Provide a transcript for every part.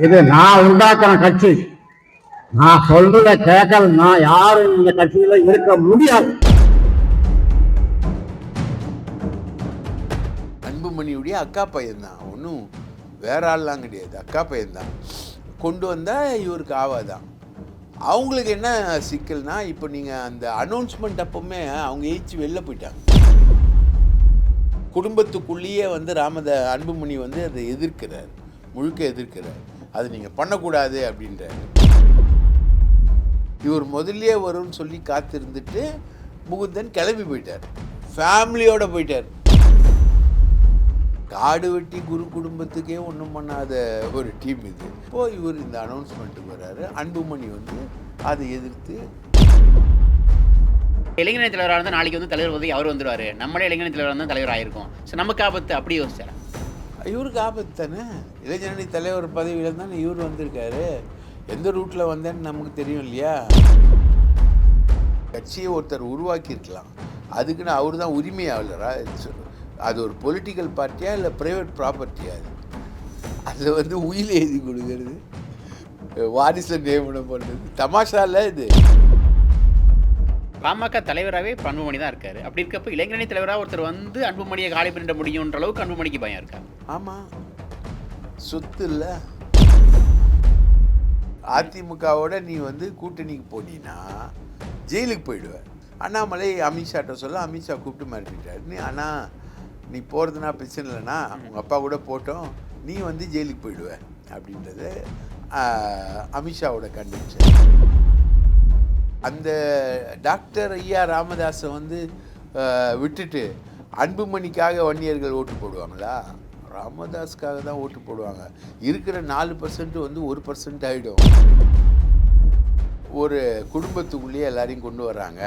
இது நான் உண்டாக்குற கட்சி. நான் சொல்றத கேட்கலன்னா யாரும் இந்த கட்சியில இருக்க முடியாது. அன்புமணியுடைய அக்கா பையன்தான், ஒன்றும் வேற ஆள்லாம் கிடையாது, அக்கா பையன்தான். கொண்டு வந்தால் இவருக்கு ஆவாதான். அவங்களுக்கு என்ன சிக்கல்னா, இப்போ நீங்கள் அந்த அனௌன்ஸ்மெண்ட் அப்போவுமே அவங்க ஏச்சு வெளில போயிட்டாங்க. குடும்பத்துக்குள்ளேயே வந்து அன்புமணி வந்து அதை எதிர்க்கிறார், முழுக்க எதிர்க்கிறார். அது நீங்கள் பண்ணக்கூடாது அப்படின்றாரு. இவர் முதல்லையே வரும்னு சொல்லி காத்திருந்துட்டு முகுந்தன் கிளம்பி போயிட்டார், ஃபேமிலியோடு போயிட்டார். காடு வெட்டி குரு குடும்பத்துக்கே ஒன்றும் பண்ணாத ஒரு டீம் இது. இப்போது இவர் இந்த அனௌன்ஸ்மெண்ட்டுக்கு வர்றாரு. அன்புமணி வந்து அதை எதிர்த்து இளைஞரணி தலைவராக இருந்தால் நாளைக்கு வந்து தலைவர் உதவி அவர் வந்துடுவார், நம்மளே இளைஞரணி தலைவராக இருந்தால் தலைவர் ஆயிருக்கும். ஸோ நமக்கு ஆபத்து அப்படி யோசிச்சார். இவருக்கு ஆபத்து தானே, இளைஞரணி தலைவர் பதவியில் தானே இவர் வந்திருக்காரு. எந்த ரூட்டில் வந்தேன்னு நமக்கு தெரியும் இல்லையா. கட்சியை ஒருத்தர் உருவாக்கியிருக்கலாம், அதுக்குன்னு அவர் தான் உரிமையாளரா? அது ஒரு பொலிட்டிக்கல் பார்ட்டியா இல்லை ப்ரைவேட் ப்ராப்பர்ட்டியா? அதில் வந்து உயிர் எழுதி கொடுக்கறது, வாரிசை நியமனம் பண்ணுறது தமாஷா இல்லை இது. பாமக தலைவராகவே அன்புமணி தான் இருக்காரு. அப்படி இருக்கப்போ இளைஞரணி தலைவராக ஒருத்தர் வந்து அன்புமணியை காலி பண்ணிட முடியுன்ற அளவுக்கு அன்புமணிக்கு பயம் இருக்கா? ஆமாம், சொத்து இல்லை. அதிமுகவோட நீ வந்து கூட்டணிக்கு போனீன்னா ஜெயிலுக்கு போயிடுவேன். அண்ணாமலை அமித்ஷாட்ட சொல்ல, அமித்ஷா கூப்பிட்டு மாறிட்டார். அண்ணா நீ போகிறதுனா பிரச்சனை இல்லைண்ணா, உங்கள் அப்பா கூட போட்டோம், நீ வந்து ஜெயிலுக்கு போயிடுவேன் அப்படின்றது அமித்ஷாவோட கண்டிஷன். அந்த டாக்டர் ஐயா ராமதாஸை வந்து விட்டுட்டு அன்புமணிக்காக வன்னியர்கள் ஓட்டு போடுவாங்களா? ராமதாஸ்க்காக தான் ஓட்டு போடுவாங்க. இருக்கிற 4% வந்து 1% ஆகிடும். ஒரு குடும்பத்துக்குள்ளேயே எல்லாரையும் கொண்டு வர்றாங்க,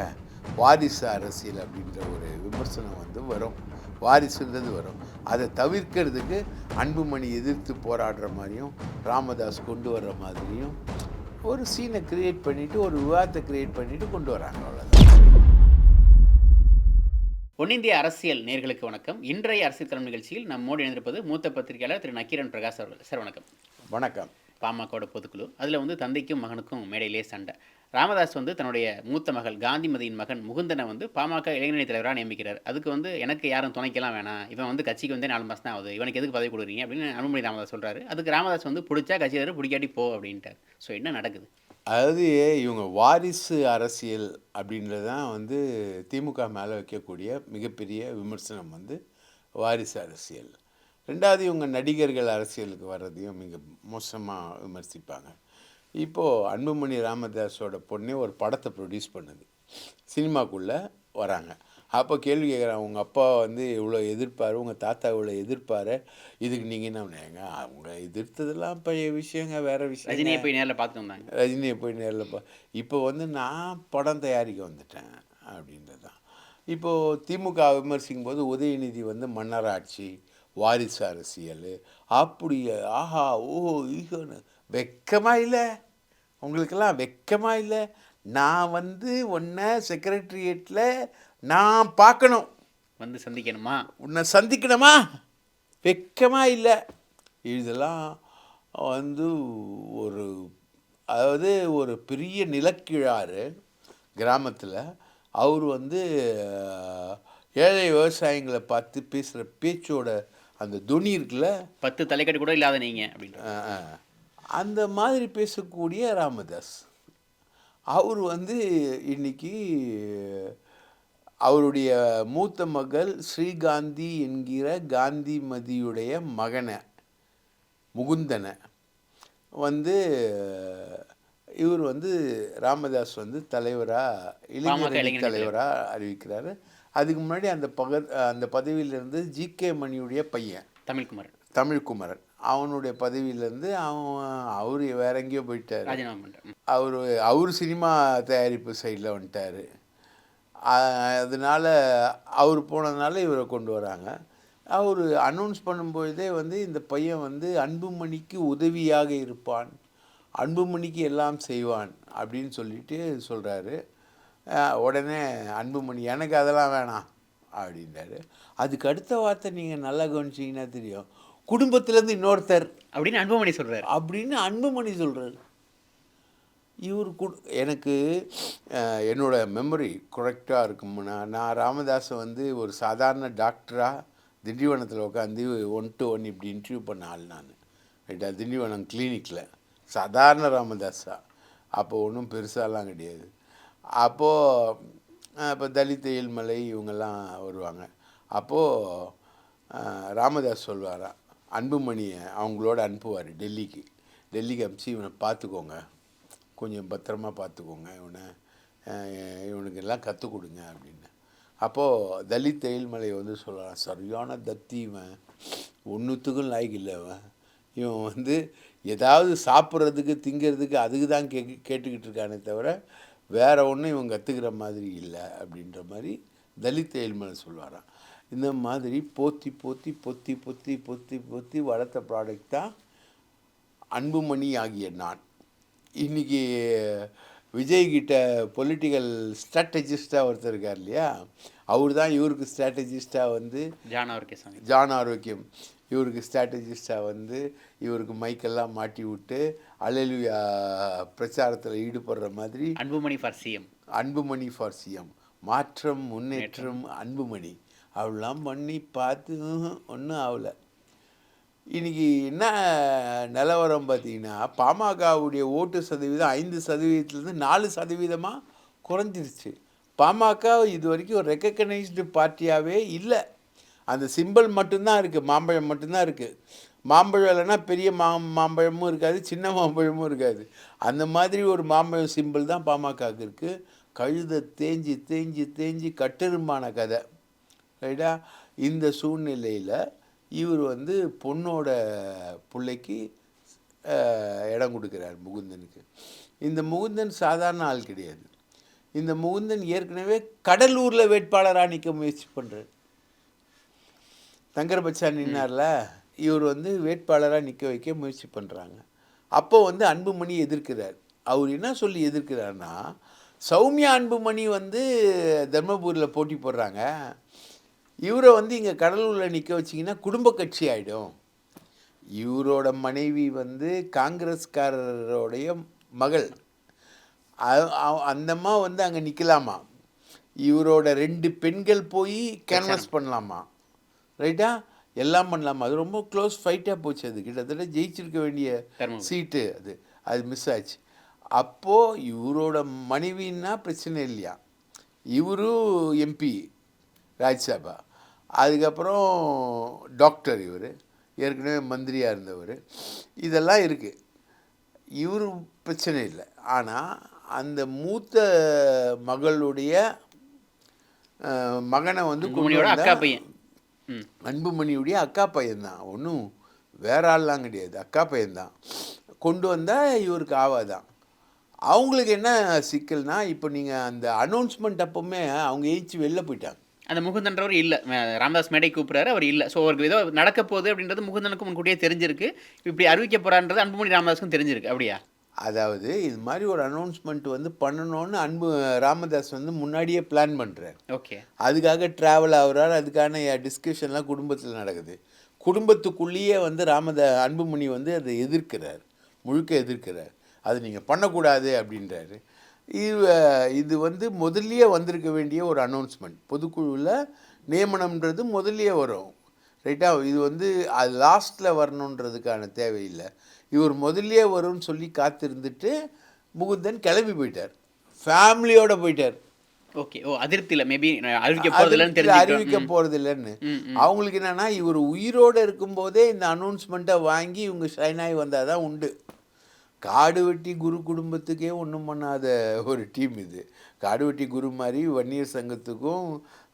வாரிசு அரசியல் அப்படின்ற ஒரு விமர்சனம் வந்து வரும், வாரிசுன்றது வரும். அதை தவிர்க்கிறதுக்கு அன்புமணி எதிர்த்து போராடுற மாதிரியும் ராமதாஸ் கொண்டு வர்ற மாதிரியும் ஒரு சீனை கிரியேட் பண்ணிவிட்டு, ஒரு விவாதத்தை கிரியேட் பண்ணிவிட்டு கொண்டு வராங்க, அவ்வளோதான். ஒன்னிந்திய அரசியல் நேர்களுக்கு வணக்கம். இன்றைய அரசியல் தரம் நிகழ்ச்சியில் நம்மோடு இணைந்திருப்பது மூத்த பத்திரிகையாளர் திரு நக்கீரன் பிரகாஷ் அவர்கள். சார் வணக்கம். வணக்கம். பாமகவோட பொதுக்குழு, அதில் வந்து தந்தைக்கும் மகனுக்கும் மேடையிலே சண்டை. ராமதாஸ் வந்து தன்னுடைய மூத்த மகள் காந்திமதியின் மகன் முகுந்தனை வந்து பாமக இளைஞரணி தலைவராக நியமிக்கிறார். அதுக்கு வந்து எனக்கு யாரும் துணைக்கலாம் வேணாம், இவன் வந்து கட்சிக்கு வந்து 4 மாதம் தான் ஆகுது, இவனுக்கு எதுக்கு பதவி கொடுக்குறீங்க அப்படின்னு அன்புமணி ராமதாஸ் சொல்கிறாரு. அதுக்கு ராமதாஸ் வந்து பிடிச்சா கட்சியார், பிடிக்காட்டி போ அப்படின்ட்டார். ஸோ என்ன நடக்குது? அதாவது இவங்க வாரிசு அரசியல் அப்படின்றது தான் வந்து திமுக மேலே வைக்கக்கூடிய மிகப்பெரிய விமர்சனம் வந்து வாரிசு அரசியல். ரெண்டாவது, இவங்க நடிகர்கள் அரசியலுக்கு வர்றதையும் மிக மோசமாக விமர்சிப்பாங்க. இப்போது அன்புமணி ராமதாஸோட பொண்ணே ஒரு படத்தை ப்ரொடியூஸ் பண்ணுது, சினிமாக்குள்ளே வராங்க. அப்போ கேள்வி கேட்குறாங்க, உங்கள் அப்பா வந்து இவ்வளோ எதிர்ப்பார், உங்கள் தாத்தா இவ்வளோ எதிர்ப்பார், இதுக்கு நீங்கள் என்ன? ஏங்க அவங்க எதிர்த்ததெல்லாம் பழைய விஷயங்க, வேறு விஷயம். ரஜினியை போய் நேரில் பார்த்து வந்தாங்க. ரஜினியை போய் நேரில் இப்போ வந்து நான் படம் தயாரிக்க வந்துட்டேன் அப்படின்றது தான். இப்போது திமுக விமர்சிக்கும் போது உதயநிதி வந்து மன்னராட்சி, வாரிசு அரசியல், அப்படி ஆஹா ஓ ஈகோன்னு. வெக்கமாக இல்லை உங்களுக்கெல்லாம்? வெக்கமாக இல்லை? நான் வந்து உன்னை செக்ரட்டரியேட்டில் நான் பார்க்கணும், வந்து சந்திக்கணுமா, உன்னை சந்திக்கணுமா? வெக்கமாக இல்லை? இதெல்லாம் வந்து ஒரு, அதாவது ஒரு பெரிய நிலக்கிழாறு கிராமத்தில் அவர் வந்து ஏழை விவசாயிகளை பார்த்து பேசுகிற பேச்சோட அந்த துணி இருக்குல்ல, 10 தலைக்கட்டு கூட இல்லாத நீங்கள் அப்படின்ற அந்த மாதிரி பேசக்கூடிய ராமதாஸ் அவர் வந்து இன்னைக்கு அவருடைய மூத்த மகள் ஸ்ரீகாந்தி என்கிற காந்திமதியுடைய மகனை முகுந்தனை வந்து இவர் வந்து ராமதாஸ் வந்து தலைவராக, இளைஞரணி தலைவராக அறிவிக்கிறாரு. அதுக்கு முன்னாடி அந்த பதவியிலிருந்து ஜி.கே. மணியுடைய பையன் தமிழ்குமரன் அவனுடைய பதவியிலேருந்து அவர் வேற எங்கேயோ போயிட்டார், அவர் சினிமா தயாரிப்பு சைடில் வந்துட்டார். அதனால் அவர் போனதுனால இவரை கொண்டு வராங்க. அவர் அனௌன்ஸ் பண்ணும்பொழுதே வந்து இந்த பையன் வந்து அன்புமணிக்கு உதவியாக இருப்பான், அன்புமணிக்கு எல்லாம் செய்வான் அப்படின்னு சொல்லிட்டு சொல்கிறாரு. உடனே அன்புமணி எனக்கு அதெல்லாம் வேணாம் அப்படின்றாரு. அதுக்கு அடுத்த வார்த்தை நீங்கள் நல்லா கவனிச்சிங்கன்னா தெரியும், குடும்பத்திலேருந்து இன்னொருத்தர் அப்படின்னு அன்புமணி சொல்றாரு. அப்படின்னு அன்புமணி சொல்கிறாரு. இவர் எனக்கு என்னோட மெமரி கரெக்டாக இருக்கும்னா, நான் ராமதாஸை வந்து ஒரு சாதாரண டாக்டராக திண்டிவனத்தில் உட்காந்து 1 to 1 இப்படி இன்டர்வியூ பண்ண ஆள் நான். ரைட்டா, திண்டிவனம் கிளினிக்கில் சாதாரண ராமதாஸா. அப்போ ஒன்றும் பெருசாலாம் கிடையாது. அப்போது இப்போ தலித் ஏழ்மலை இவங்கெல்லாம் வருவாங்க. அப்போது ராமதாஸ் சொல்வாராம், அன்புமணியை அவங்களோட அனுப்புவார் டெல்லிக்கு அனுப்பிச்சு, இவனை பார்த்துக்கோங்க, கொஞ்சம் பத்திரமா பார்த்துக்கோங்க, இவனுக்கு எல்லாம் கற்றுக் கொடுங்க அப்படின்னு. அப்போது தலித் ஏழ்மலை வந்து சொல்கிறான், சரியான தத்தி இவன், ஒன்றுத்துக்கும் லாய்க்கு இல்லை இவன் வந்து ஏதாவது சாப்பிட்றதுக்கு திங்கிறதுக்கு அதுக்கு தான் கேட்டுக்கிட்டு இருக்கானே தவிர வேறு ஒன்றும் இவன் கற்றுக்கிற மாதிரி இல்லை அப்படின்ற மாதிரி தலித் ஏழ்மலை சொல்வாரான். இந்த மாதிரி போற்றி போற்றி பொத்தி பொத்தி பொத்தி பொத்தி வளர்த்த ப்ராடக்ட் தான் அன்புமணி ஆகிய நான். இன்றைக்கி விஜய்கிட்ட பொலிட்டிக்கல் ஸ்ட்ராட்டஜிஸ்டாக ஒருத்தர் இருக்கார் இல்லையா, அவர் தான் இவருக்கு ஸ்ட்ராட்டஜிஸ்டாக வந்து ஜான் ஆரோக்கியம் இவருக்கு ஸ்ட்ராட்டஜிஸ்டாக வந்து இவருக்கு மைக்கெல்லாம் மாட்டி விட்டு அல்லேலூயா பிரச்சாரத்தில் ஈடுபடுற மாதிரி அன்புமணி ஃபார் சிஎம் மாற்றம் முன்னேற்றம் அன்புமணி அவெல்லாம் பண்ணி பார்த்து ஒன்றும் ஆகலை. இன்றைக்கி என்ன நிலவரம் பார்த்தீங்கன்னா, பாமகவுடைய ஓட்டு சதவீதம் 5%லேருந்து 4% குறைஞ்சிருச்சு. பாமக இது வரைக்கும் ஒரு ரெக்கக்னைஸ்டு பார்ட்டியாகவே இல்லை. அந்த சிம்பிள் மட்டும்தான் இருக்குது, மாம்பழம் மட்டும்தான் இருக்குது. மாம்பழம் இல்லைன்னா பெரிய மாம்பழமும் இருக்காது, சின்ன மாம்பழமும் இருக்காது. அந்த மாதிரி ஒரு மாம்பழம் சிம்பிள் தான் பாமகவுக்கு இருக்குது. கழுதை தேஞ்சி தேஞ்சி தேஞ்சி கட்டெரும்பான கதை. ரைட்டா, இந்த சூழ்நிலையில் இவர் வந்து பொண்ணோட பிள்ளைக்கு இடம் கொடுக்குறார் முகுந்தனுக்கு. இந்த முகுந்தன் சாதாரண ஆள் கிடையாது. இந்த முகுந்தன் ஏற்கனவே கடலூரில் வேட்பாளராக நிற்க முயற்சி பண்ணுறார். தங்கர் பச்சான் நின்னார்ல, இவர் வந்து வேட்பாளராக நிற்க வைக்க முயற்சி பண்ணுறாங்க. அப்போ வந்து அன்புமணி எதிர்க்கிறார். அவர் என்ன சொல்லி எதிர்க்கிறார்னா, சௌமியா அன்புமணி வந்து தர்மபுரியில் போட்டி போடுறாங்க, இவரை வந்து இங்கே கடலூரில் நிற்க வச்சிங்கன்னா குடும்ப கட்சி ஆகிடும். இவரோட மனைவி வந்து காங்கிரஸ்காரருடைய மகள், அந்தம்மா வந்து அங்கே நிற்கலாமா, இவரோட 2 பெண்கள் போய் கேன்வாஸ் பண்ணலாமா, ரைட்டா, எல்லாம் பண்ணலாமா. அது ரொம்ப க்ளோஸ் ஃபைட்டாக போச்சு. அது கிட்டத்தட்ட ஜெயிச்சிருக்க வேண்டிய சீட்டு அது மிஸ் ஆச்சு. அப்போது இவரோட மனைவின்னா பிரச்சனை இல்லையா, இவரும் எம்பி ராஜ்யசபா, அதுக்கப்புறம் டாக்டர், இவர் ஏற்கனவே மந்திரியாக இருந்தவர், இதெல்லாம் இருக்குது. இவர் பிரச்சனை இல்லை. ஆனால் அந்த மூத்த மகளுடைய மகனை வந்து அன்புமணியுடைய அக்கா பையன்தான், ஒன்றும் வேற ஆள்லாம் கிடையாது, அக்கா பையன்தான் கொண்டு வந்தால் இவருக்கு ஆவாதான். அவங்களுக்கு என்ன சிக்கல்னா, இப்போ நீங்கள் அந்த அனௌன்ஸ்மெண்ட் அப்போவுமே அவங்க ஏஞ்சி வெளில போயிட்டாங்க. அந்த முகுந்தன்றவர் இல்லை, ராமதாஸ் மேடை கூப்பிட்றாரு, அவர் இல்லை. ஸோ அவருக்கு ஏதோ நடக்க போகுது அப்படின்றது முகுந்தனுக்கும் முன்கூட்டியே தெரிஞ்சிருக்கு, இப்படி அறிவிக்க போகிறான்றது அன்புமணி ராமதாஸுக்கும் தெரிஞ்சிருக்கு. அப்படியா? அதாவது இது மாதிரி ஒரு அனௌன்ஸ்மெண்ட் வந்து பண்ணணும்னு ராமதாஸ் வந்து முன்னாடியே பிளான் பண்ணுறார். ஓகே, அதுக்காக ட்ராவல் ஆகுறார். அதுக்கான டிஸ்கஷன்லாம் குடும்பத்தில் நடக்குது. குடும்பத்துக்குள்ளேயே வந்து அன்புமணி வந்து அதை எதிர்க்கிறார், முழுக்க எதிர்க்கிறார். அது நீங்கள் பண்ணக்கூடாது அப்படின்றாரு. இது வந்து முதல்லையே வந்திருக்க வேண்டிய ஒரு அனௌன்ஸ்மெண்ட். பொதுக்குழுவில் நியமனம்ன்றது முதல்லையே வரும், ரைட்டா. இது வந்து அது லாஸ்ட்டில் வரணுன்றதுக்கான தேவையில்லை. இவர் முதல்லையே வரும்னு சொல்லி காத்திருந்துட்டு முகுந்தன் கிளம்பி போயிட்டார், ஃபேமிலியோடு போயிட்டார். ஓகே, ஓ அதிருப்தியில் மேபி அறிவிக்க போகிறதில்லைன்னு அவங்களுக்கு என்னென்னா, இவர் உயிரோடு இருக்கும்போதே இந்த அனௌன்ஸ்மெண்ட்டை வாங்கி இவங்க ஷைனாகி வந்தால் தான் உண்டு. காடு வெட்டி குரு குடும்பத்துக்கே ஒன்றும் பண்ணாத ஒரு டீம் இது. காடு வெட்டி குரு மாதிரி வன்னியர் சங்கத்துக்கும்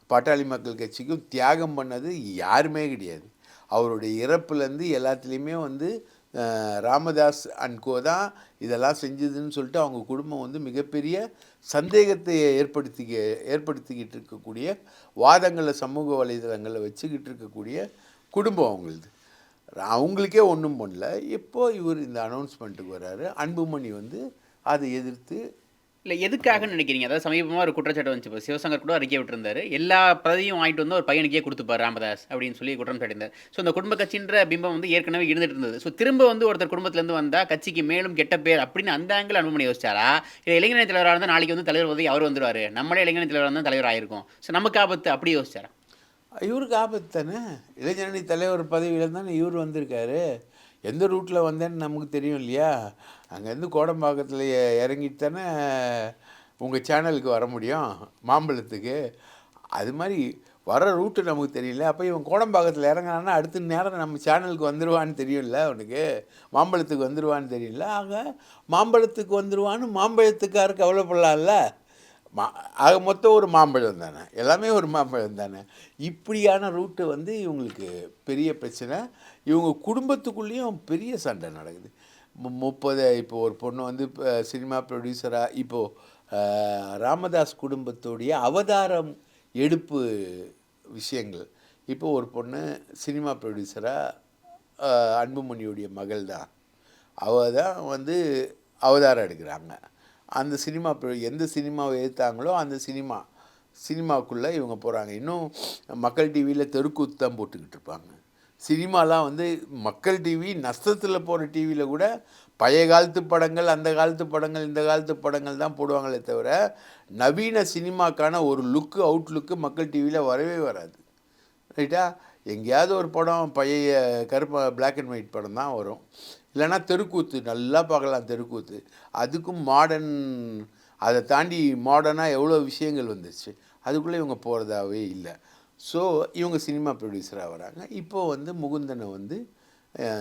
பாட்டாளி மக்கள் கட்சிக்கும் தியாகம் பண்ணது யாருமே கிடையாது. அவருடைய இறப்புலேருந்து எல்லாத்துலேயுமே வந்து ராமதாஸ் அண்ட் கோ தான் இதெல்லாம் செஞ்சதுன்னு சொல்லிட்டு அவங்க குடும்பம் வந்து மிகப்பெரிய சந்தேகத்தை ஏற்படுத்திக்கிட்டு இருக்கக்கூடிய வாதங்களை சமூக வலைதளங்களில் வச்சுக்கிட்டு இருக்கக்கூடிய குடும்பம் அவங்களது. அவங்களுக்கே ஒன்றும் பண்ணல. இப்போது இவர் இந்த அனௌன்ஸ்மெண்ட்டுக்கு வர்றாரு. அன்புமணி வந்து அதை எதிர்த்து இல்லை எதுக்காகன்னு நினைக்கிறீங்க? அதாவது சமீபமாக ஒரு குற்றச்சாட்டு வந்துச்சு. இப்போ சிவசங்கர் கூட அறிக்கை விட்டிருந்தாரு. எல்லா பதவியும் வாங்கிட்டு வந்து ஒரு பையனுக்கே கொடுத்துப்பார் ராமதாஸ் அப்படின்னு சொல்லி குற்றம் சாட்டியிருந்தார். ஸோ இந்த குடும்ப கட்சின்ற பிம்பம் வந்து ஏற்கனவே இருந்துட்டு இருந்தது. ஸோ திரும்ப வந்து ஒருத்தர் குடும்பத்திலேருந்து வந்தால் கட்சிக்கு மேலும் கெட்ட பேர் அப்படின்னு அந்த ஆங்கிள் அன்புமணி யோசிச்சாரா? இல்லை இளைஞரணி தலைவராக இருந்தால் நாளைக்கு வந்து தலைவர் பதவி அவர் வந்துருவார், நம்மளே இளைஞரணி தலைவராக இருந்தால் தலைவர் ஆயிருக்கும், ஸோ நமக்கு ஆபத்து அப்படி யோசிச்சாரா? இவருக்கு ஆபத்து தானே. இளைஞரணி தலைவர் பதவியில் தானே இவர் வந்திருக்காரு. எந்த ரூட்டில் வந்தேன்னு நமக்கு தெரியும் இல்லையா? அங்கேருந்து கோடம்பாக்கத்தில் இறங்கிட்டு தானே உங்கள் சேனலுக்கு வர முடியும், மாம்பழத்துக்கு. அது மாதிரி வர ரூட்டு நமக்கு தெரியல. அப்போ இவன் கோடம்பாக்கத்தில் இறங்கினான்னா அடுத்த நேரம் நம்ம சேனலுக்கு வந்துடுவான்னு தெரியும்ல அவனுக்கு, மாம்பழத்துக்கு வந்துடுவான்னு தெரியல. ஆக மாம்பழத்துக்கு வந்துடுவான்னு மாம்பழத்துக்காரு கவலைப்படலாம்ல. ஆக மொத்தம் ஒரு மாம்பழம் தானே, எல்லாமே ஒரு மாம்பழம் தானே. இப்படியான ரூட்டு வந்து இவங்களுக்கு பெரிய பிரச்சனை. இவங்க குடும்பத்துக்குள்ளேயும் பெரிய சண்டை நடக்குது. 30 இப்போ ஒரு பொண்ணு வந்து சினிமா ப்ரொடியூசராக இப்போது ராமதாஸ் குடும்பத்துடைய அவதாரம் எடுப்பு விஷயங்கள். இப்போ ஒரு பொண்ணு சினிமா ப்ரொடியூசராக அன்புமணியுடைய மகள் தான். அவள் தான் வந்து அவதாரம் எடுக்கிறாங்க. அந்த சினிமா எந்த சினிமாவை எடுத்தாங்களோ அந்த சினிமாவுக்குள்ளே இவங்க போகிறாங்க. இன்னும் மக்கள் டிவியில் தெருக்கூத்து தான் போட்டுக்கிட்டு இருப்பாங்க. சினிமாலாம் வந்து மக்கள் டிவி நஷ்டத்தில் போகிற டிவியில் கூட பழைய காலத்து படங்கள், அந்த காலத்து படங்கள், இந்த காலத்து படங்கள் தான் போடுவாங்களே தவிர நவீன சினிமாக்கான ஒரு லுக்கு அவுட்லுக்கு மக்கள் டிவியில் வரவே வராது. ரைட்டா? எங்கேயாவது ஒரு படம் பழைய பிளாக் அண்ட் ஒயிட் படம் தான் வரும். இல்லைன்னா தெருக்கூத்து நல்லா பார்க்கலாம். தெருக்கூத்து அதுக்கும் மாடர்ன், அதை தாண்டி மாடர்னாக எவ்வளோ விஷயங்கள் வந்துருச்சு. அதுக்குள்ளே இவங்க போகிறதாவே இல்லை. ஸோ இவங்க சினிமா ப்ரொடியூசராக வராங்க. இப்போது வந்து முகுந்தனை வந்து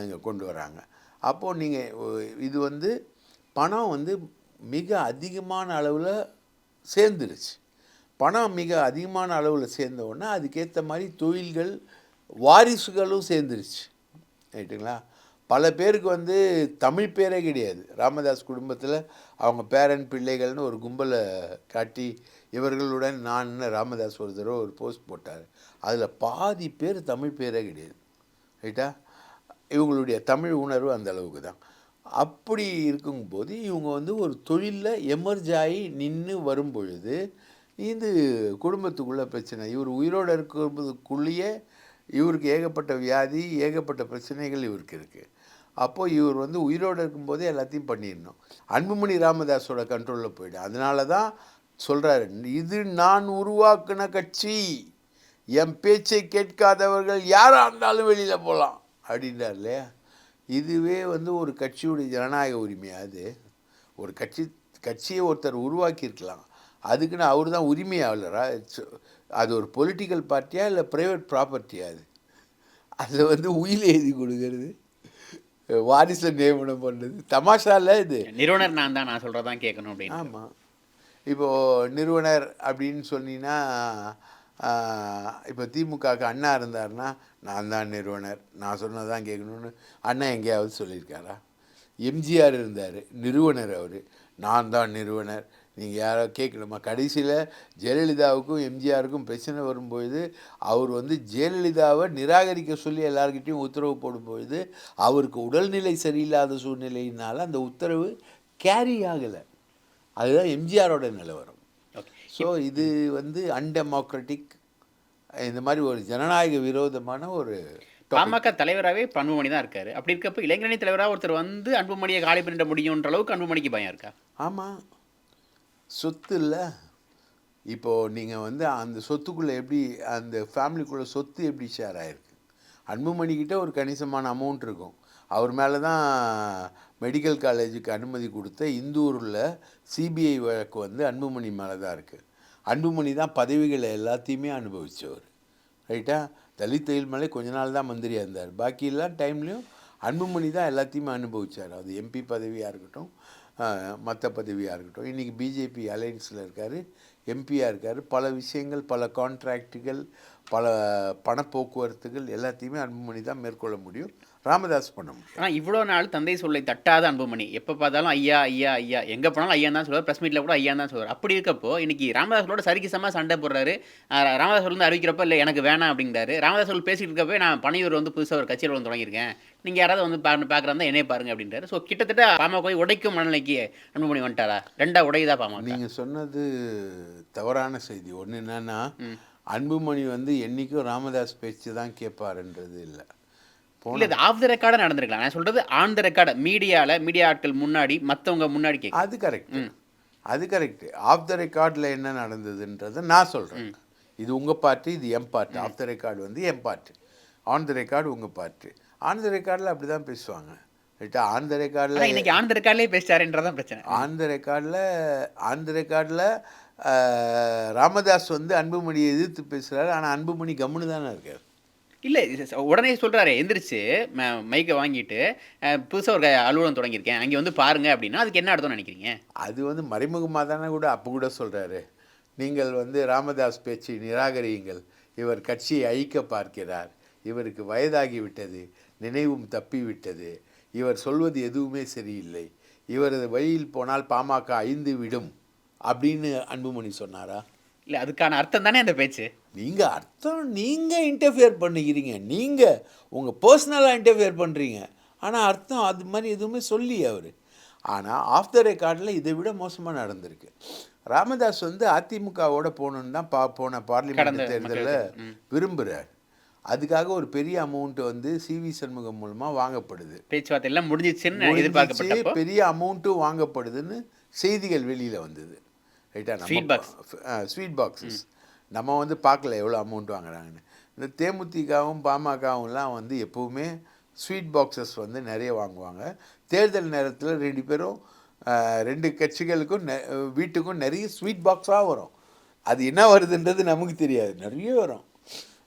இங்கே கொண்டு வராங்க. அப்போது நீங்கள் இது வந்து பணம் வந்து மிக அதிகமான அளவில் சேர்ந்துருச்சு. பணம் மிக அதிகமான அளவில் சேர்ந்த உடனே அதுக்கேற்ற மாதிரி தொழில்கள் வாரிசுகளும் சேர்ந்துருச்சு. ரைட்டுங்களா? பல பேருக்கு வந்து தமிழ் பேரே கிடையாது. ராமதாஸ் குடும்பத்தில் அவங்க பேரன் பிள்ளைகள்னு ஒரு கும்பலை காட்டி இவர்களுடன் நான் ராமதாஸ் ஒரு தடவை ஒரு போஸ்ட் போட்டார். அதில் பாதி பேர் தமிழ் பேரே கிடையாது. ரைட்டா? இவங்களுடைய தமிழ் உணர்வு அந்த அளவுக்கு தான். அப்படி இருக்கும்போது இவங்க வந்து ஒரு தொழிலில் எமர்ஜ் ஆகி நின்று வரும் பொழுது இது குடும்பத்துக்குள்ளே பிரச்சனை. இவர் உயிரோடு இருக்கிறதுக்குள்ளேயே இவருக்கு ஏகப்பட்ட வியாதி, ஏகப்பட்ட பிரச்சனைகள் இவருக்கு இருக்குது. அப்போது இவர் வந்து உயிரோடு இருக்கும்போதே எல்லாத்தையும் பண்ணிடணும். அன்புமணி ராமதாஸோட கண்ட்ரோலில் போயிடும். அதனால தான் சொல்கிறாரு, இது நான் உருவாக்கின கட்சி, என் பேச்சை கேட்காதவர்கள் யாராக இருந்தாலும் வெளியில் போகலாம் அப்படின்றார் இல்லையா? இதுவே வந்து ஒரு கட்சியுடைய ஜனநாயக உரிமையாது. ஒரு கட்சியை ஒருத்தர் உருவாக்கியிருக்கலாம், அதுக்குன்னு அவர் தான் உரிமையாளரா? அது ஒரு பொலிட்டிக்கல் பார்ட்டியா இல்லை ப்ரைவேட் ப்ராப்பர்ட்டியா? அதில் வந்து உயில் எழுதி கொடுக்கறது, வாரிசை நியமனம் பண்ணுறது தமாஷால. இது நிறுவனர் நான் தான், நான் சொல்கிறதான் கேட்கணும் அப்படின்னு. ஆமாம். இப்போது நிறுவனர் அப்படின்னு சொன்னீங்கன்னா, இப்போ திமுகவுக்கு அண்ணா இருந்தார்னா நான் தான் நிறுவனர், நான் சொன்னதான் கேட்கணும்னு அண்ணா எங்கேயாவது சொல்லியிருக்காரா? எம்ஜிஆர் இருந்தார், நிறுவனர் அவர், நான் தான் நிறுவனர், நீங்கள் யாரோ கேட்கணுமா? கடைசியில் ஜெயலலிதாவுக்கும் எம்ஜிஆருக்கும் பிரச்சனை வரும்பொழுது அவர் வந்து ஜெயலலிதாவை நிராகரிக்க சொல்லி எல்லாருக்கிட்டையும் உத்தரவு போடும்பொழுது அவருக்கு உடல்நிலை சரியில்லாத சூழ்நிலையினால் அந்த உத்தரவு கேரி ஆகலை. அதுதான் எம்ஜிஆரோட நிலவரம். ஸோ இது வந்து அன்டெமோக்ராட்டிக், இந்த மாதிரி ஒரு ஜனநாயக விரோதமான ஒரு பாமக தலைவராகவே அன்புமணி தான் இருக்காரு. அப்படி இருக்கப்போ இளைஞரணி தலைவராக ஒருத்தர் வந்து அன்புமணியை காலி பண்ணிட முடியுன்ற அளவுக்கு அன்புமணிக்கு பயம் இருக்கா? ஆமாம், சொத்து இல்லை. இப்போது நீங்கள் வந்து அந்த சொத்துக்குள்ளே எப்படி, அந்த ஃபேமிலிக்குள்ளே சொத்து எப்படி ஷேர் ஆகிருக்கு? அன்புமணிக்கிட்ட ஒரு கணிசமான அமௌண்ட் இருக்கும். அவர் மேலே தான் மெடிக்கல் காலேஜுக்கு அனுமதி கொடுத்த இந்தூரில் சிபிஐ வழக்கு வந்து அன்புமணி மேலே தான் இருக்குது. அன்புமணி தான் பதவிகளை எல்லாத்தையுமே அனுபவித்தவர். ரைட்டா? தலித் மலை கொஞ்ச நாள் தான் மந்திரியாக இருந்தார், பாக்கி எல்லா டைம்லேயும் அன்புமணி தான் எல்லாத்தையுமே அனுபவித்தார். அது எம்பி பதவியாக இருக்கட்டும், மற்ற பதவியாக இருக்கட்டும். இன்றைக்கி பிஜேபி அலையன்ஸில் இருக்கார். எம்பியாக இருக்கார். பல விஷயங்கள், பல கான்ட்ராக்டுகள், பல பணப்போக்குவரத்துகள் எல்லாத்தையுமே அன்புமணி தான் மேற்கொள்ள முடியும். ராமதாஸ் பண்ண முடியும். ஆனால் இவ்வளோ நாள் தந்தை சொல்லை தட்டாத அன்புமணி எப்போ பார்த்தாலும் ஐயா ஐயா ஐயா எங்கே போனாலும் ஐயா தான் சொல்லுவார். ப்ரெஸ் மீட்டில் கூட ஐயா தான் சொல்லுவார். அப்படி இருக்கப்போ இன்னைக்கு ராமதாஸோட சரிக்கு சம சண்டை போடுறாரு. ராமதாஸ் வந்து அறிவிக்கிறப்ப இல்லை எனக்கு வேணாம் அப்படிங்கிறாரு. ராமதாஸ் பேசிட்டு இருக்கப்போ நான் பனையூர் வந்து புதுசாக ஒரு கட்சியில் வந்து தொடங்கியிருக்கேன், நீங்கள் யாராவது வந்து பார்க்குறாங்க என்னைய பாருங்க அப்படின்றாரு. ஸோ கிட்டத்தட்ட பாமக உடைக்கும் மனநிலைக்கு அன்புமணி வந்துட்டாரா? ரெண்டா உடையுதா பாமக? நீங்கள் சொன்னது தவறான செய்தி. ஒன்று என்னன்னா, அன்புமணி வந்து என்றைக்கும் ராமதாஸ் பேச்சு தான் கேட்பாருன்றது இல்லை. இல்லை, இது ஆஃப் த ரெக்கார்டாக நடந்திருக்கலாம். நான் சொல்கிறது ஆன் த ரெக்கார்டு, மீடியா ஆட்கள் முன்னாடி மற்றவங்க முன்னாடி கேட்க. அது கரெக்ட், அது கரெக்ட். ஆஃப் த ரெக்கார்டில் என்ன நடந்ததுன்றதை நான் சொல்கிறேன். இது உங்கள் பார்ட்டு, இது எம் பார்ட்டு. ஆஃப் த ரெக்கார்டு வந்து எம் பார்ட்டு, ஆன் த ரெக்கார்டு உங்கள் பார்ட்டு. ஆன் த ரெக்கார்டில் அப்படி தான் பேசுவாங்க. ரைட்டா? ஆன் த ரெக்கார்டில் இன்னைக்கு ஆன் த ரெக்கார்ட்லேயே பேசிட்டாருன்றதான் பிரச்சனை. ஆன் த ரெக்கார்டில் ராமதாஸ் வந்து அன்புமணியை எதிர்த்து பேசுகிறாரு. ஆனால் அன்புமணி கம்முன்னு தானே இருக்கார். இல்லை, உடனே சொல்கிறாரு எந்திரிச்சு மைக்கை வாங்கிட்டு புதுசாக ஒரு அலுவலகம் தொடங்கியிருக்கேன், அங்கே வந்து பாருங்க அப்படின்னா அதுக்கு என்ன அர்த்தம்னு நினைக்கிறீங்க? அது வந்து மறைமுகமாக தானே கூட அப்போ கூட சொல்கிறாரு. நீங்கள் வந்து ராமதாஸ் பேச்சை நிராகரியுங்கள், இவர் கட்சியை அழிக்க பார்க்கிறார், இவருக்கு வயதாகிவிட்டது, நினைவும் தப்பிவிட்டது, இவர் சொல்வது எதுவுமே சரியில்லை, இவரது வழியில் போனால் பாமக அழிந்து விடும் அப்படின்னு அன்புமணி சொன்னாரா? இல்லை, அதுக்கான அர்த்தம் தானே அந்த பேச்சு. நீங்கள் இன்டர்ஃபியர் பண்ணிக்கிறீங்க, நீங்கள் உங்கள் பர்சனலாக இன்டர்ஃபியர் பண்ணுறீங்க. ஆனால் அர்த்தம் அது மாதிரி எதுவுமே சொல்லி அவர். ஆனால் ஆஃப் த ரெக்கார்டில் இதை விட மோசமாக நடந்திருக்கு. ராமதாஸ் வந்து அதிமுகவோட போகணுன்னு தான் போன பார்லிமெண்ட் தேர்தலில் விரும்புகிறார். அதுக்காக ஒரு பெரிய அமௌண்ட் வந்து சிவி சண்முகம் மூலமாக வாங்கப்படுது. பேச்சுவார்த்தை எல்லாம் முடிஞ்சிச்சுன்னு எதிர்பார்க்கப்பட்டப்போ பெரிய அமௌண்ட்டும் வாங்கப்படுதுன்னு செய்திகள் வெளியில் வந்தது. ரைட்டா? ஸ்வீட் பாக்ஸஸ் நம்ம வந்து பார்க்கல எவ்வளோ அமௌண்ட் வாங்குறாங்கன்னு. இந்த தேமுதிகவும் பாமகவும்லாம் வந்து எப்போவுமே ஸ்வீட் பாக்ஸஸ் வந்து நிறைய வாங்குவாங்க. தேர்தல் நேரத்தில் ரெண்டு பேரும் ரெண்டு கட்சிகளுக்கும் வீட்டுக்கும் நிறைய ஸ்வீட் பாக்ஸாக வரும். அது என்ன வருதுன்றது நமக்கு தெரியாது, நிறைய வரும்.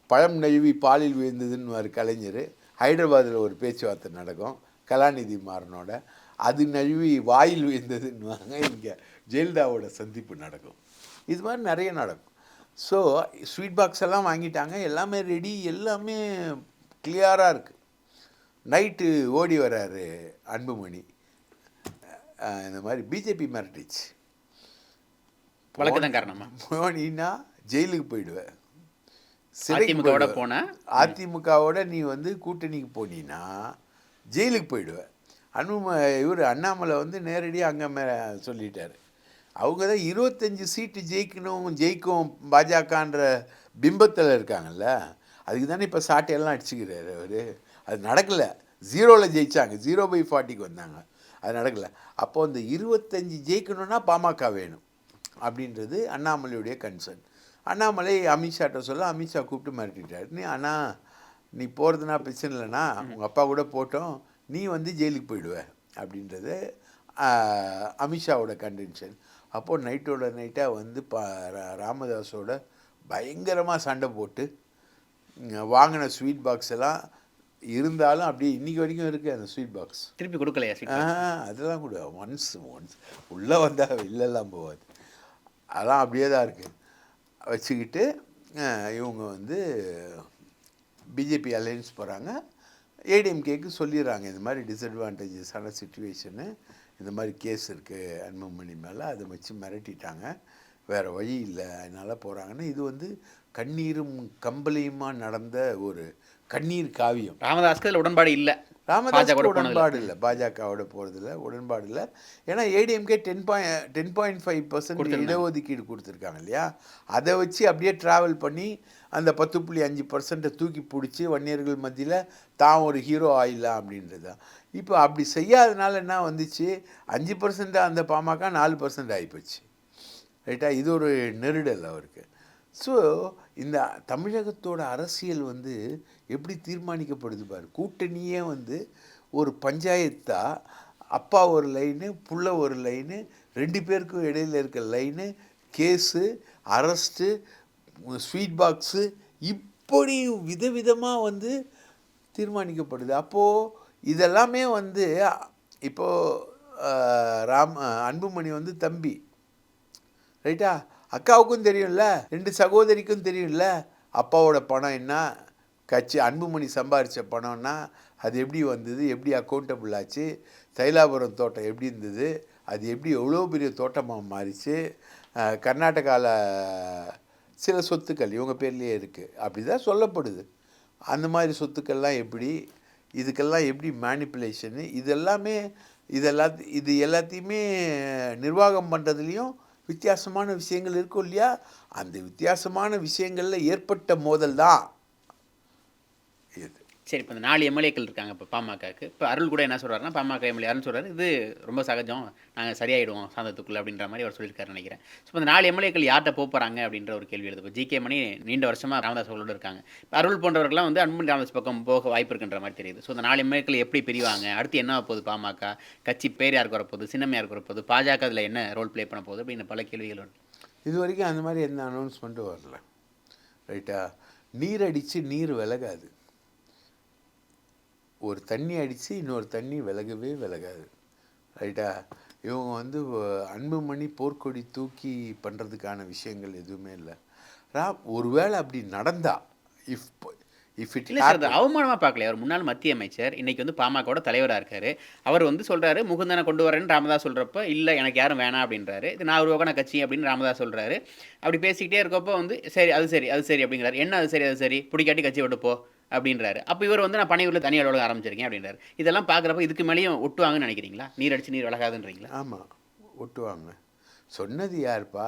பழம் நழுவி பாலில் விழுந்ததுன்னு ஒரு கலைஞர், ஹைதராபாத்தில் ஒரு பேச்சுவார்த்தை நடக்கும் கலாநிதி மாறனோட, அது நழுவி வாயில் விழுந்ததுன்னுவாங்க. இங்கே ஜெயலலிதாவோட சந்திப்பு நடக்கும். இது மாதிரி நிறைய நடக்கும். ஸோ ஸ்வீட் பாக்ஸ் எல்லாம் வாங்கிட்டாங்க, எல்லாமே ரெடி, எல்லாமே கிளியராக இருக்குது. நைட்டு ஓடி வர்றாரு அன்புமணி, இந்த மாதிரி பிஜேபி மிரட்டிச்சு, வழக்குதான் காரணமா போனீன்னா ஜெயிலுக்கு போயிடுவேன், அதிமுகவோட போன அதிமுகவோட நீ வந்து கூட்டணிக்கு போனீன்னா ஜெயிலுக்கு போயிடுவேன். இவர் அண்ணாமலை வந்து நேரடியாக அங்கே சொல்லிட்டார். அவங்க தான் 25 சீட்டு ஜெயிக்கும் பாஜகன்ற பிம்பத்தில் இருக்காங்கல்ல, அதுக்கு தானே இப்போ சாட்டையெல்லாம் அடிச்சுக்கிறாரு அவர். அது நடக்கலை. 0ல் ஜெயித்தாங்க, 0/40 வந்தாங்க, அது நடக்கலை. அப்போது அந்த 25 ஜெயிக்கணுன்னா பாமக வேணும் அப்படின்றது அண்ணாமலையுடைய கன்சர்ன். அண்ணாமலை அமித்ஷாட்ட சொல்ல அமித்ஷா கூப்பிட்டு மிரட்டிட்டார். நீ போகிறதுனா பிரச்சனை இல்லைனா உங்கள் அப்பா கூட போட்டோம், நீ வந்து ஜெயிலுக்கு போயிடுவ அப்படின்றது அமித்ஷாவோட கண்டென்ஷன். அப்போது நைட்டோட நைட்டாக வந்து ராமதாஸோட பயங்கரமாக சண்டை போட்டு வாங்கின ஸ்வீட் பாக்ஸ் எல்லாம் இருந்தாலும் அப்படியே இன்றைக்கி வரைக்கும் இருக்குது அந்த ஸ்வீட் பாக்ஸ். திருப்பி கொடுக்கலையா? அதெல்லாம் கூட ஒன்ஸ் உள்ளே வந்தால் வெளிலெல்லாம் போகாது, அதெல்லாம் அப்படியே தான் இருக்குது. வச்சுக்கிட்டு இவங்க வந்து பிஜேபி அலையன்ஸ் போகிறாங்க. ஏடிஎம்கேக்கு சொல்லிடுறாங்க இந்த மாதிரி டிஸ்அட்வான்டேஜஸான சிச்சுவேஷனு, இந்த மாதிரி கேஸ் இருக்குது அன்புமணி மேலே, அதை வச்சு மிரட்டிட்டாங்க, வேறு வழி இல்லை, அதனால் போகிறாங்கன்னா இது வந்து கண்ணீரும் கம்பளையுமா நடந்த ஒரு கண்ணீர் காவியம். ராமதாஸ்க்கு அதில் உடன்பாடு இல்லை, ராமதாஸோட உடன்பாடு இல்லை, பாஜகவோட போகிறதுல உடன்பாடு இல்லை. ஏன்னா ஏடிஎம்கே 10.5% இடஒதுக்கீடு கொடுத்துருக்காங்க இல்லையா, அதை வச்சு அப்படியே ட்ராவல் பண்ணி அந்த 10.5% தூக்கி பிடிச்சி வன்னியர்கள் மத்தியில் தான் ஒரு ஹீரோ ஆயிடலாம் அப்படின்றது தான். இப்போ அப்படி செய்யாதனால என்ன வந்துச்சு, 5% அந்த பாமக 4% ஆகிப்போச்சு. ரைட்டா? இது ஒரு நெருடல் அவருக்கு. ஸோ இந்த தமிழகத்தோட அரசியல் வந்து எப்படி தீர்மானிக்கப்படுது பாரு. கூட்டணியே வந்து ஒரு பஞ்சாயத்தா, அப்பா ஒரு லைனு, புள்ள ஒரு லைனு, ரெண்டு பேருக்கும் இடையில் இருக்க line, case, arrest, sweet box, இப்படி விதவிதமாக வந்து தீர்மானிக்கப்படுது. அப்போது இதெல்லாமே வந்து இப்போது அன்புமணி வந்து தம்பி, ரைட்டா, அக்காவுக்கும் தெரியும்ல, 2 சகோதரிக்கும் தெரியும்ல, அப்பாவோட பணம் என்ன, கட்சி அன்புமணி சம்பாரித்த பணம்னா அது எப்படி வந்தது, எப்படி அக்கௌண்டபிள் ஆச்சு, தைலாபுரம் தோட்டம் எப்படி இருந்தது, அது எப்படி எவ்வளோ பெரிய தோட்டமாக மாறிச்சு, கர்நாடகாவில் சில சொத்துக்கள் இவங்க பேர்லேயே இருக்குது, அப்படி தான் சொல்லப்படுது. அந்த மாதிரி சொத்துக்கள்லாம் எப்படி, இதுக்கெல்லாம் எப்படி மேனிப்புலேஷனு, இது எல்லாத்தையுமே நிர்வாகம் பண்ணுறதுலேயும் வித்தியாசமான விஷயங்கள் இருக்கும் இல்லையா? அந்த வித்தியாசமான விஷயங்களில் ஏற்பட்ட மோதல் தான் இது. சரி, இப்போ இந்த 4 எம்எல்ஏக்கள் இருக்காங்க இப்போ பாமகக்கு. இப்போ அருள் கூட என்ன சொல்கிறாருன்னா, பாமக எம்எல்ஏ அருள் சொல்கிறாரு, இது ரொம்ப சகஜம், நாங்கள் சரியாயிடுவோம் சாந்தத்துக்குள்ளே அப்படின்ற மாதிரி அவர் சொல்லியிருக்காரு நினைக்கிறேன். ஸோ இந்த 4 எம்எல்ஏக்கள் யார்கிட்ட போகிறாங்க அப்படின்ற ஒரு கேள்வி எழுது. இப்போ ஜிகே மணி நீண்ட வருஷமாக ராமதாஸ் அவர்களோட இருக்காங்க. இப்போ அருள் போன்றவர்கள்லாம் வந்து அன்புமணி ராமதாஸ் பக்கம் போக வாய்ப்பு இருக்குன்ற மாதிரி தெரியுது. ஸோ இந்த 4 எம்எல்ஏக்கள் எப்படி பிரிவாங்க, அடுத்து என்ன போகுது, பாமக கட்சி பேர் யாருக்கு வரப்போகுது, சின்னம் யாருக்கு வரப்போகுது, பாஜக அதில் என்ன ரோல் ப்ளே பண்ண போகுது அப்படின்னு பல கேள்விகள் வருது. இது வரைக்கும் அந்த மாதிரி எந்த அனௌன்ஸ்மெண்ட்டும் வரல. ரைட்டா? நீர் அடித்து நீர் விலகாது. ஒரு தண்ணி அடித்து இன்னொரு தண்ணி விலகவே விலகாது. ரைட்டா? இவங்க வந்து அன்புமணி போர்க்கொடி தூக்கி பண்ணுறதுக்கான விஷயங்கள் எதுவுமே இல்லை. ஒருவேளை அப்படி நடந்தா இஃப் இட் இல்லை சார், அது அவமானமாக பார்க்கல. அவர் முன்னாள் மத்திய அமைச்சர், இன்னைக்கு வந்து பாமகவோட தலைவராக இருக்காரு. அவர் வந்து சொல்கிறாரு முகுந்தனை கொண்டு வரேன்னு ராமதாஸ் சொல்கிறப்ப இல்லை எனக்கு யாரும் வேணாம் அப்படின்றாரு. இது நான் உருவாக்கின கட்சி அப்படின்னு ராமதாஸ் சொல்கிறாரு. அப்படி பேசிக்கிட்டே இருக்கப்போ வந்து சரி அது சரி அது சரி அப்படிங்கிறாரு. என்ன அது சரி பிடிக்காட்டி கட்சி விட்டு போ அப்படின்றாரு. அப்போ இவர் வந்து நான் பனையூரில் தனி அலுவலகம் ஆரம்பிச்சிருக்கேன் அப்படின்றாரு. இதெல்லாம் பார்க்குறப்ப இதுக்கு மேலேயும் ஒட்டுவாங்கன்னு நினைக்கிறீங்களா? நீர் அடிச்சு நீர் விலகாதுன்றீங்களா? ஆமாம், ஒட்டுவாங்க. சொன்னது யாருப்பா?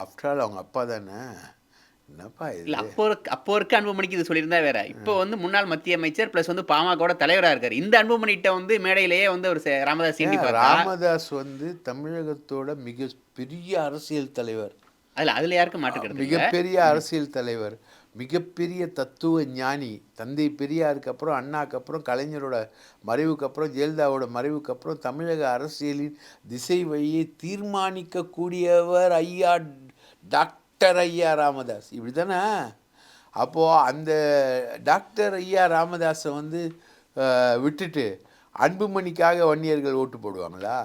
ஆஃப்டர் ஆல் அவங்க அப்பா தானே. என்னப்பா இது? இல்லை, அப்போ இருக்க அன்புமணிக்கு இது சொல்லியிருந்தா வேற. இப்போ வந்து முன்னாள் மத்திய அமைச்சர் ப்ளஸ் வந்து பாமகவோட தலைவராக இருக்காரு. இந்த அன்புமணிகிட்ட வந்து மேடையிலேயே வந்து ஒரு ராமதாஸ் ராமதாஸ் வந்து தமிழகத்தோட மிக பெரிய அரசியல் தலைவர். அதில் யாருக்கும் மாட்டுக்கிறது மிகப்பெரிய அரசியல் தலைவர், மிகப்பெரிய தத்துவ ஞானி. தந்தை பெரியாருக்கு அப்புறம், அண்ணாக்கு அப்புறம், கலைஞரோட மறைவுக்கு அப்புறம், ஜெயலலிதாவோட மறைவுக்கு அப்புறம் தமிழக அரசியலின் திசை வழியை தீர்மானிக்கக்கூடியவர் ஐயா டாக்டர் ஐயா ராமதாஸ். இப்படி தானே? அப்போது அந்த டாக்டர் ஐயா ராமதாஸை வந்து விட்டுட்டு அன்புமணிக்காக வன்னியர்கள் ஓட்டு போடுவாங்களா?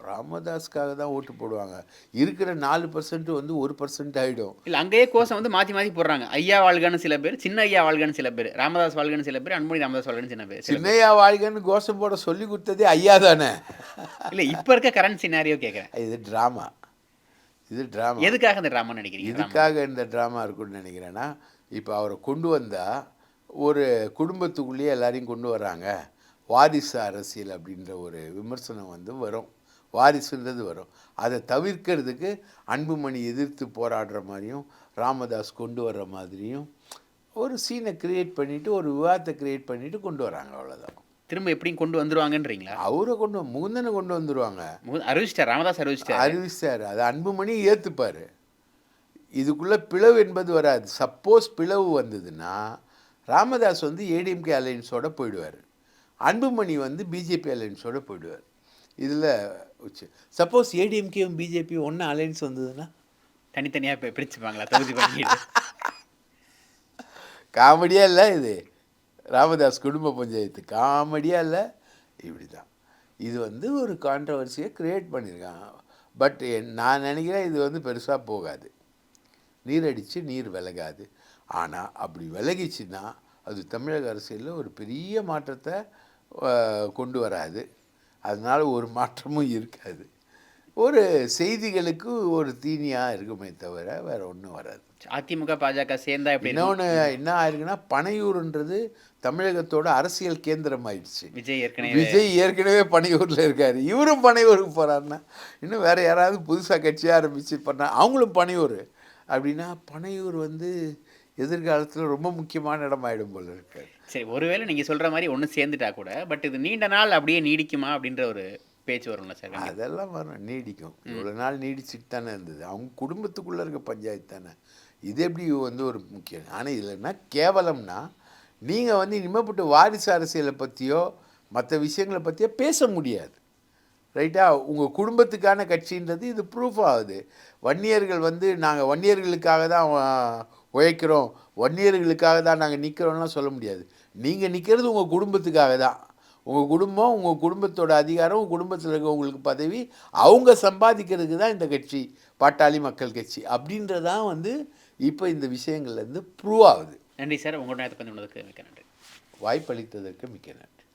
ராமதாஸ்க்காக தான் ஓட்டு போடுவாங்க. இருக்கிற 4% வந்து 1% ஆகிடும். இல்லை, அங்கேயே கோஷம் வந்து மாற்றி மாற்றி போடுறாங்க. ஐயா வாழ்கன்னு சில பேர், சின்ன ஐயா வாழ்கன்னு சில பேர், ராமதாஸ் வாழ்கன்னு சில பேர், அன்புமணி ராமதாஸ் வாழ்கன்னு சின்ன பேர். சின்னையா வாழ்கன்னு கோஷம் போட சொல்லி கொடுத்ததே ஐயா தானே. இல்லை, இப்போ இருக்க கரண்ட் சினாரியோ கேட்குறேன். இது ட்ராமா. எதுக்காக இந்த ட்ராமான்னு நினைக்கிறீங்க? இதுக்காக இந்த ட்ராமா இருக்குன்னு நினைக்கிறேன்னா, இப்போ அவரை கொண்டு வந்தால் ஒரு குடும்பத்துக்குள்ளேயே எல்லாரையும் கொண்டு வராங்க, வாரிசு அரசியல் அப்படின்ற ஒரு விமர்சனம் வந்து வரும். வாரிசுன்றது வரும். அதை தவிர்க்கிறதுக்கு அன்புமணி எதிர்த்து போராடுற மாதிரியும் ராமதாஸ் கொண்டு வர்ற மாதிரியும் ஒரு சீனை கிரியேட் பண்ணிவிட்டு, ஒரு விவாதத்தை கிரியேட் பண்ணிவிட்டு கொண்டு வராங்க. அவ்வளோதான். திரும்ப எப்படியும் கொண்டு வந்துருவாங்கன்றீங்களா? அவரை முகுந்தனை கொண்டு வந்துடுவாங்க. அறிவிச்சிட்டார், ராமதாஸ் அறிவிச்சார். அதை அன்புமணி ஏற்றுப்பார். இதுக்குள்ளே பிளவு என்பது வராது. சப்போஸ் பிளவு வந்ததுன்னா ராமதாஸ் வந்து ஏடிஎம்கே அலையன்ஸோடு போயிடுவார், அன்புமணி வந்து பிஜேபி அலையன்ஸோடு போயிடுவார். இதில் சப்போஸ் ஏடிஎம்கேயும் பிஜேபியும் ஒன்றா அலையன்ஸ் வந்ததுன்னா தனித்தனியாக பிரிச்சுப்பாங்களா தொகுதி பண்ணிட்டு? காமெடியாக இல்லை இது? ராமதாஸ் குடும்ப பஞ்சாயத்து காமெடியாக இல்லை? இப்படி தான். இது வந்து ஒரு கான்ட்ரவர்சியை க்ரியேட் பண்ணியிருக்காங்க. பட் நான் நினைக்கிறேன் இது வந்து பெருசாக போகாது. நீர் அடித்து நீர் விலகாது. ஆனால் அப்படி விலகிச்சுன்னா அது தமிழக அரசியலில் ஒரு பெரிய மாற்றத்தை கொண்டு வராது. அதனால் ஒரு மாற்றமும் இருக்காது. ஒரு செய்திகளுக்கு ஒரு தீனியாக இருக்குமே தவிர வேறு ஒன்றும் வராது. அதிமுக பாஜக சேர்ந்தா எப்படி? இன்னொன்று என்ன ஆயிருக்குன்னா, பனையூருன்றது தமிழகத்தோட அரசியல் கேந்திரம் ஆயிடுச்சு. விஜய் ஏற்கனவே பனையூரில் இருக்கார். இவரும் பனையூருக்கு போகிறாருன்னா இன்னும் வேறு யாராவது புதுசாக கட்சி ஆரம்பித்து பண்ணால் அவங்களும் பனையூர் அப்படின்னா பனையூர் வந்து எதிர்காலத்தில் ரொம்ப முக்கியமான இடமாயிடும் போல இருக்காரு. சரி, ஒருவேளை நீங்கள் சொல்கிற மாதிரி ஒன்று சேர்ந்துட்டா கூட, பட் இது நீண்ட நாள் அப்படியே நீடிக்குமா அப்படின்ற ஒரு பேச்சு வரும்ல சார்? அதெல்லாம் வரும், நீடிக்கும். இவ்வளோ நாள் நீடிச்சுட்டு தானே இருந்தது. அவங்க குடும்பத்துக்குள்ளே இருக்க பஞ்சாயத்து தானே. இது எப்படி வந்து ஒரு முக்கியம். ஆனால் இதில் என்ன கேவலம்னா, நீங்கள் வந்து இனிமேப்பட்டு வாரிசு அரசியலை பற்றியோ மற்ற விஷயங்களை பற்றியோ பேச முடியாது. ரைட்டா? உங்கள் குடும்பத்துக்கான கட்சின்றது இது ப்ரூஃப் ஆகுது. வன்னியர்கள் வந்து நாங்கள் வன்னியர்களுக்காக தான் உழைக்கிறோம், வன்னியர்களுக்காக தான் நாங்கள் நிற்கிறோம்லாம் சொல்ல முடியாது. நீங்கள் நிற்கிறது உங்கள் குடும்பத்துக்காக தான். உங்கள் குடும்பம், உங்கள் குடும்பத்தோட அதிகாரம், உங்கள் குடும்பத்தில் இருக்கவங்களுக்கு பதவி, அவங்க சம்பாதிக்கிறதுக்கு தான் இந்த கட்சி பாட்டாளி மக்கள் கட்சி அப்படின்றதான் வந்து இப்போ இந்த விஷயங்கள்லேருந்து ப்ரூவ் ஆகுது. நன்றி சார், உங்களோட நேரத்தை பதிவு பண்ணதுக்கு மிக்க நன்றி. வாய்ப்பளித்ததற்கு மிக்க நன்றி.